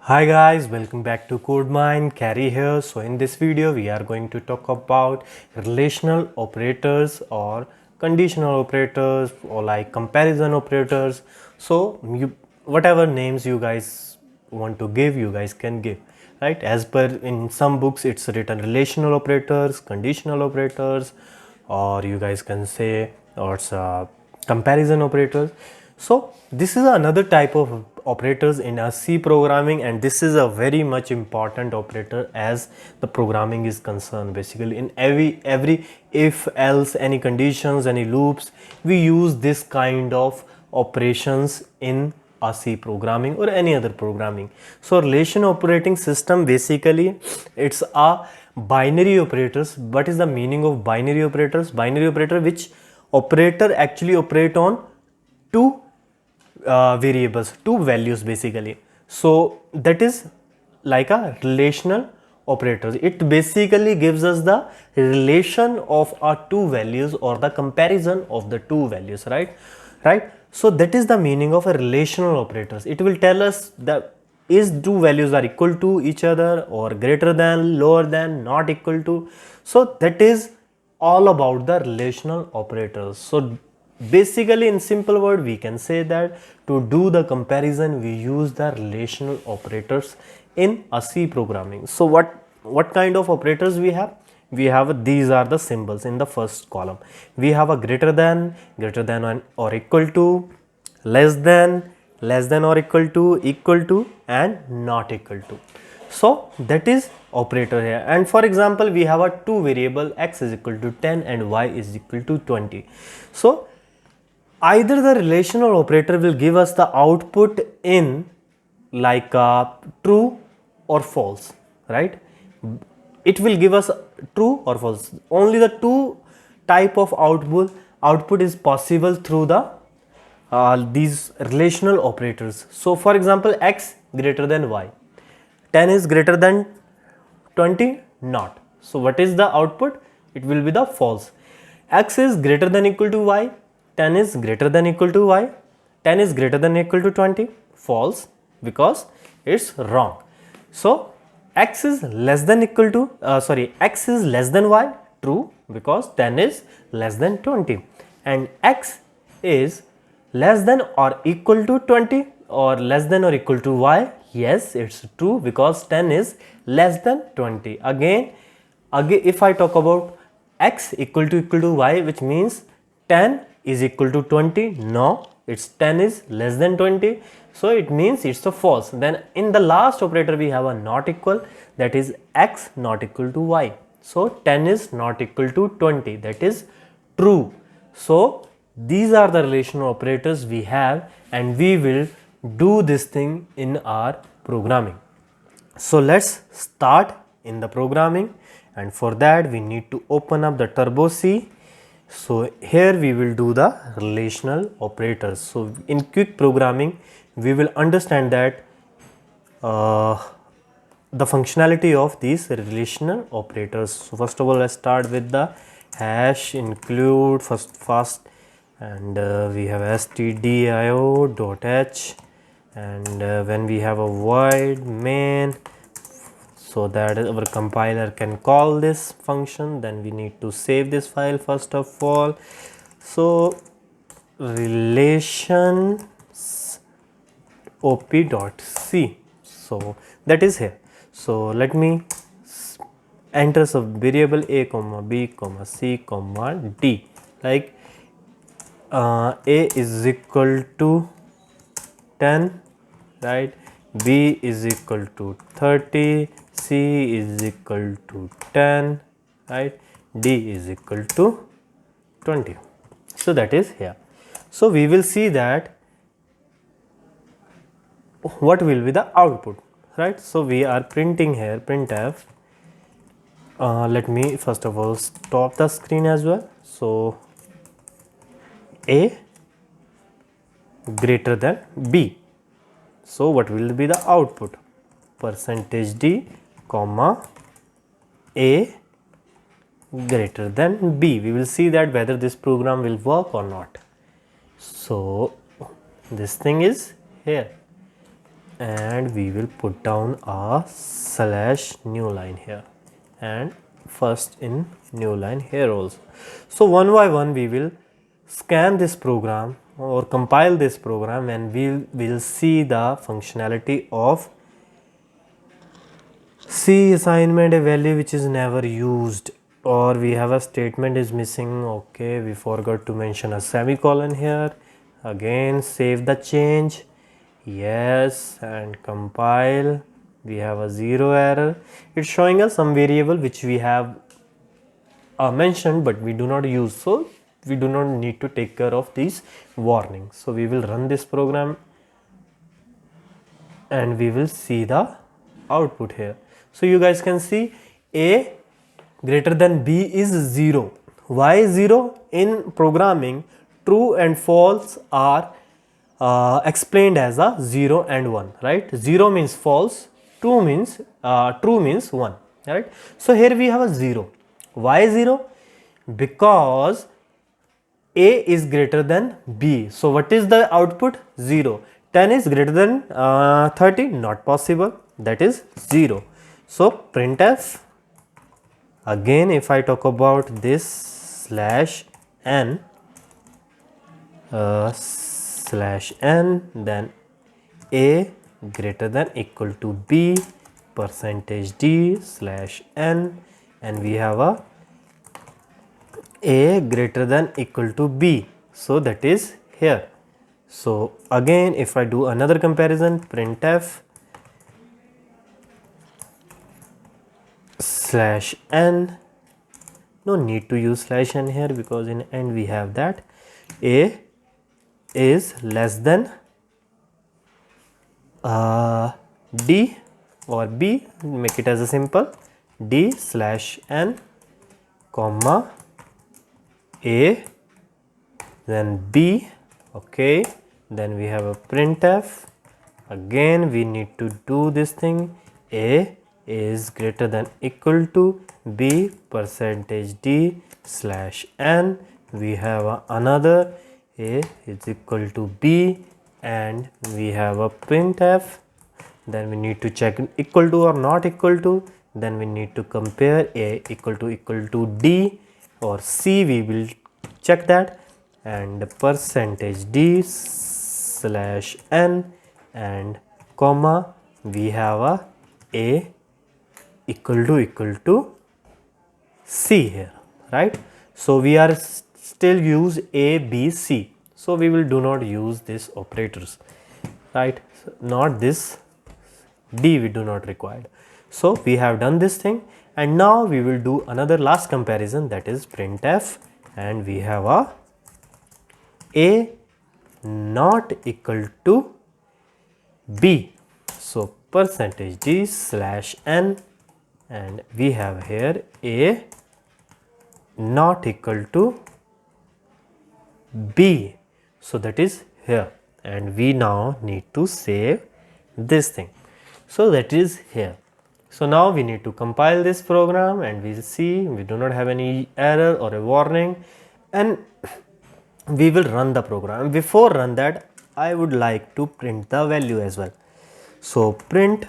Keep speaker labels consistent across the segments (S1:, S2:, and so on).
S1: Hi guys, welcome back to Kodemine. Carrie here. So in this video we are going to talk about relational operators or conditional operators or like comparison operators. So whatever names you guys want to give, you guys can give, right? As per in some books it's written relational operators, conditional operators, or you guys can say or it's comparison operators. So this is another type of operators in a C programming, and this is a very much important operator as the programming is concerned. Basically in every if else, any conditions, any loops, we use this kind of operations in a C programming or any other programming. So relation operating system, basically it's a binary operators. What is the meaning of binary operators? Binary operator which operator actually operate on two variables, two values basically. So that is like a relational operators. It basically gives us the relation of our two values or the comparison of the two values, right. So that is the meaning of a relational operators. It will tell us that is two values are equal to each other or greater than, lower than, not equal to. So that is all about the relational operators. So basically in simple word we can say that to do the comparison we use the relational operators in a C programming. So what kind of operators we have? We have, these are the symbols in the first column. We have a greater than or equal to, less than or equal to, and not equal to. So that is operator here. And for example we have a two variable, x is equal to 10 and y is equal to 20. So either the relational operator will give us the output in like true or false, right? It will give us true or false. Only the two type of output is possible through the these relational operators. So for example x greater than y, 10 is greater than 20, not. So what is the output? It will be the false. X is greater than equal to y, 10 is greater than equal to y, 10 is greater than equal to 20, false, because it's wrong. So x is less than equal to x is less than y, true, because 10 is less than 20, and x is less than or equal to 20 or less than or equal to y, yes, it's true, because 10 is less than 20. Again if I talk about x equal to y, which means 10 is equal to 20, no, it's 10 is less than 20, so it means it's a false. Then in the last operator we have a not equal, that is x not equal to y, so 10 is not equal to 20, that is true. So these are the relational operators we have, and we will do this thing in our programming. So let's start in the programming, and for that we need to open up the Turbo C. So here we will do the relational operators. So in quick programming we will understand that the functionality of these relational operators. So first of all let's start with the hash include first, and we have stdio.h, and when we have a void main, so that our compiler can call this function, then we need to save this file first of all. So relations op.c, so that is here. So let me enter some variable a comma b comma c comma d, like a is equal to 10, right, b is equal to 30, c is equal to 10, right, d is equal to 20. So that is here. So we will see that what will be the output, right? So we are printing here printf. Let me first of all stop the screen as well. So a greater than b, so what will be the output? Percentage d comma a greater than b. We will see that whether this program will work or not. So this thing is here. and we will put down a slash new line here and first in new line here also. So one by one we will scan this program or compile this program and we will see the functionality of C assignment, a value which is never used, or we have a statement is missing. Okay, we forgot to mention a semicolon here. Again save the change, yes, and compile. We have a 0 error. It's showing us some variable which we have mentioned but we do not use, so we do not need to take care of these warnings. So we will run this program and we will see the output here. So you guys can see A greater than B is 0. Why 0? In programming, true and false are explained as a 0 and 1, right? 0 means false, true means 1, right? So here we have a 0. Why 0? Because A is greater than B. So what is the output? 0. 10 is greater than 30, not possible, that is 0. So printf, again if I talk about this slash n, then A greater than equal to B percentage D slash n, and we have a greater than equal to B, so that is here. So again if I do another comparison, printf slash n, no need to use slash n here because in end we have that A is less than D or B, make it as a simple D slash n comma A then B. Okay, then we have a printf, again we need to do this thing, A is greater than equal to B percentage D slash n, we have another A is equal to B, and we have a printf, then we need to check equal to or not equal to, then we need to compare A equal to D or C, we will check that, and percentage D slash n and comma we have A equal to C here, right? So we are still use A, B, C, so we will do not use these operators, right? Not this D we do not require. So we have done this thing, and now we will do another last comparison, that is printf, and we have A not equal to B, so percentage D slash n, and we have here A not equal to B, so that is here, and we now need to save this thing, so that is here. So now we need to compile this program and we will see we do not have any error or a warning, and we will run the program. Before run that, I would like to print the value as well. So print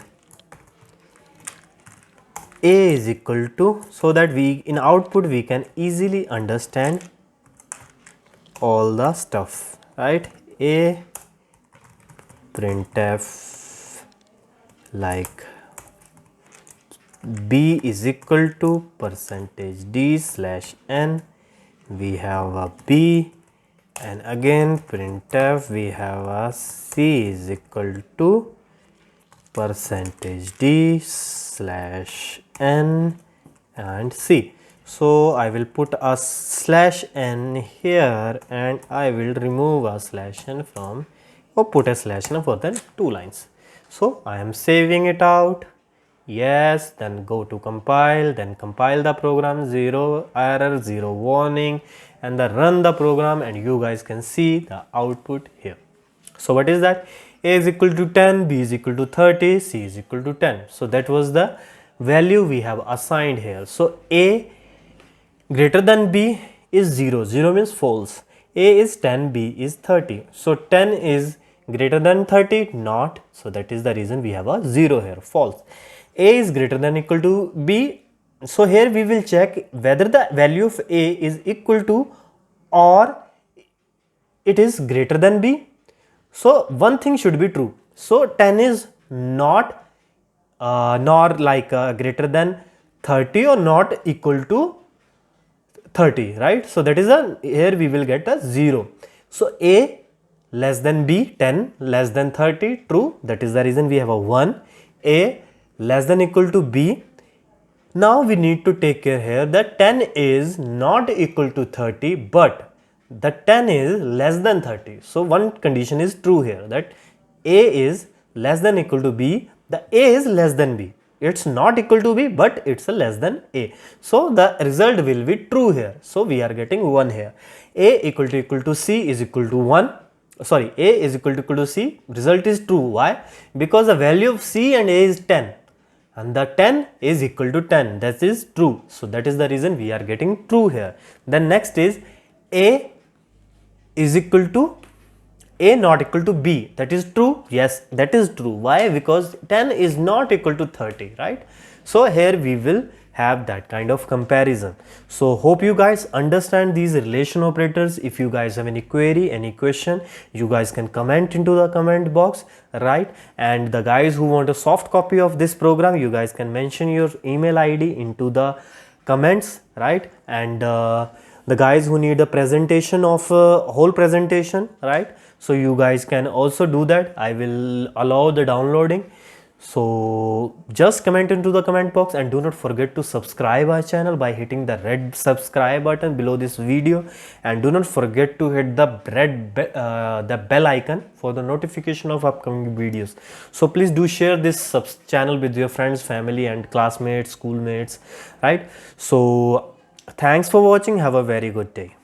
S1: A is equal to, so that we in output we can easily understand all the stuff, right? A printf like B is equal to percentage D slash n, we have a B, and again printf we have a C is equal to percentage D slash n and C. So I will put a slash n here and I will remove a slash n from, or put a slash n for the 2 lines. So I am saving it out. Yes, then go to compile, then compile the program, 0 error, 0 warning, and then run the program, and you guys can see the output here. So what is that? A is equal to 10, B is equal to 30, C is equal to 10. So that was the value we have assigned here. So A greater than B is 0, 0 means false. A is 10, B is 30. So 10 is greater than 30, not. So that is the reason we have a 0 here, false. A is greater than equal to B. So here we will check whether the value of A is equal to or it is greater than B. So one thing should be true. So 10 is not nor like greater than 30 or not equal to 30, right? So that is a, here we will get a 0. So A less than B, 10 less than 30, true. That is the reason we have a 1. A less than equal to B. Now we need to take care here that 10 is not equal to 30, but the 10 is less than 30. So one condition is true here, that A is less than equal to B, the A is less than B. It's not equal to B, but it's a less than A. So the result will be true here. So we are getting 1 here. A equal to C is equal to 1. Sorry, A is equal to C. Result is true. Why? Because the value of C and A is 10. And the 10 is equal to 10. That is true. So that is the reason we are getting true here. Then next is A is equal to A not equal to B. That is true. Yes, that is true. Why? Because 10 is not equal to 30, right? So here we will have that kind of comparison. So hope you guys understand these relation operators. If you guys have any query, any question, you guys can comment into the comment box, right? And the guys who want a soft copy of this program, you guys can mention your email ID into the comments, right? And the guys who need a presentation of whole presentation, right? So you guys can also do that. I will allow the downloading. So just comment into the comment box, and do not forget to subscribe our channel by hitting the red subscribe button below this video, and do not forget to hit the the bell icon for the notification of upcoming videos. So please do share this channel with your friends, family and classmates, schoolmates, right? So thanks for watching. Have a very good day.